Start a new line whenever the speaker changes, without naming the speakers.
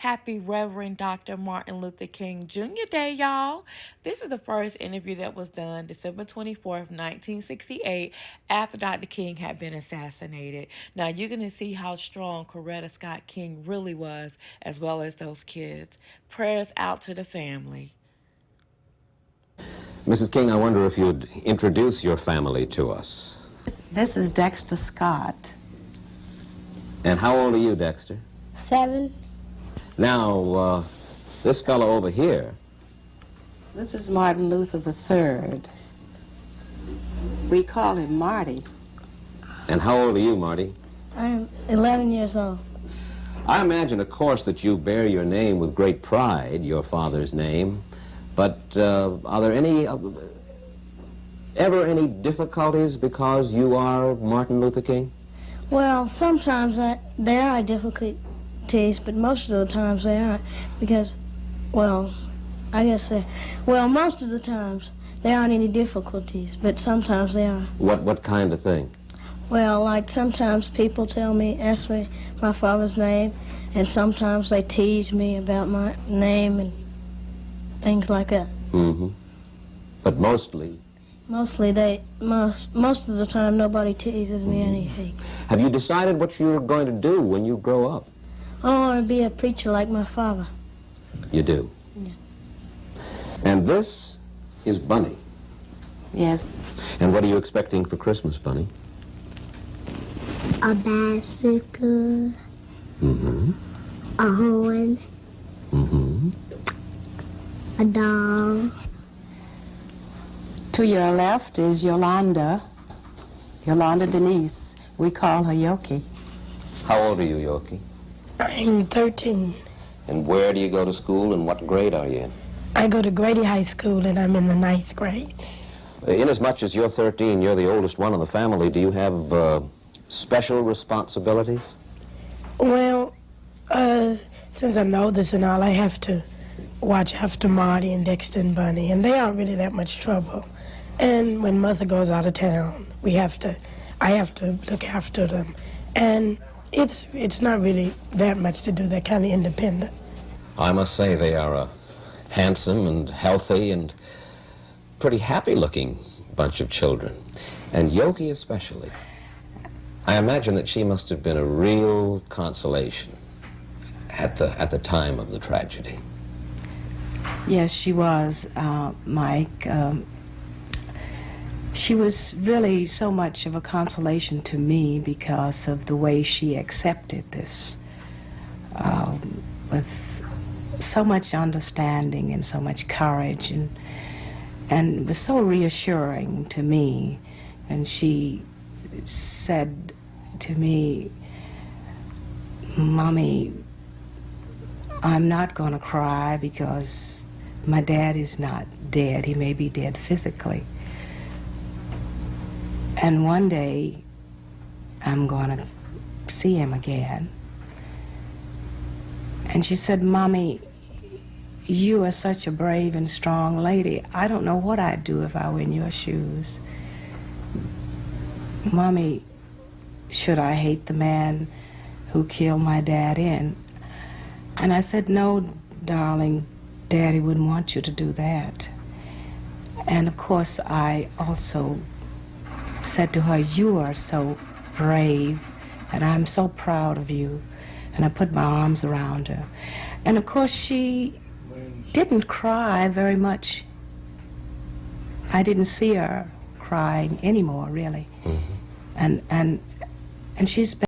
Happy Reverend Dr. Martin Luther King Jr. Day, y'all. This is the first interview that was done December 24th, 1968, after Dr. King had been assassinated. Now, you're going to see how strong Coretta Scott King really was, as well as those kids. Prayers out to the family.
Mrs. King, I wonder if you'd introduce your family to us.
This is Dexter Scott.
And how old are you, Dexter?
7.
Now, this fellow over here.
This is Martin Luther III. We call him Marty.
And how old are you, Marty?
I'm 11 years old.
I imagine, of course, that you bear your name with great pride, your father's name. But are there ever any difficulties because you are Martin Luther King?
Well, sometimes there are difficulties, but most of the times they aren't because, most of the times there aren't any difficulties, but sometimes there are.
What kind of thing?
Well, like sometimes people ask me my father's name, and sometimes they tease me about my name and things like that.
Mm-hmm. But mostly?
Most of the time nobody teases me anything.
Have you decided what you're going to do when you grow up?
I want to be a preacher like my father.
You do?
Yeah.
And this is Bunny.
Yes.
And what are you expecting for Christmas, Bunny?
A bicycle.
Mm-hmm.
A horn.
Mm-hmm.
A doll.
To your left is Yolanda Denise. We call her Yoki.
How old are you, Yoki?
I'm 13.
And where do you go to school and what grade are you in?
I go to Grady High School and I'm in the 9th grade.
Inasmuch as you're 13, you're the oldest one in the family, do you have special responsibilities?
Well, since I'm the oldest and all, I have to watch after Marty and Dexter and Bunny, and they aren't really that much trouble. And when Mother goes out of town, I have to look after them. And it's not really that much to do. They're kind of independent.
I must say they are a handsome and healthy and pretty happy-looking bunch of children, and Yoki especially. I imagine that she must have been a real consolation at the time of the tragedy.
Yes, she was, Mike. She was really so much of a consolation to me because of the way she accepted this with so much understanding and so much courage, and it was so reassuring to me. And she said to me, "Mommy, I'm not going to cry because my dad is not dead. He may be dead physically. And one day, I'm going to see him again." And she said, "Mommy, you are such a brave and strong lady. I don't know what I'd do if I were in your shoes. Mommy, should I hate the man who killed my dad in?" And I said, "No, darling, Daddy wouldn't want you to do that." And of course, I also said to her, "You are so brave, and I'm so proud of you." And I put my arms around her. And of course, she didn't cry very much. I didn't see her crying anymore, really.
Mm-hmm.
And she's been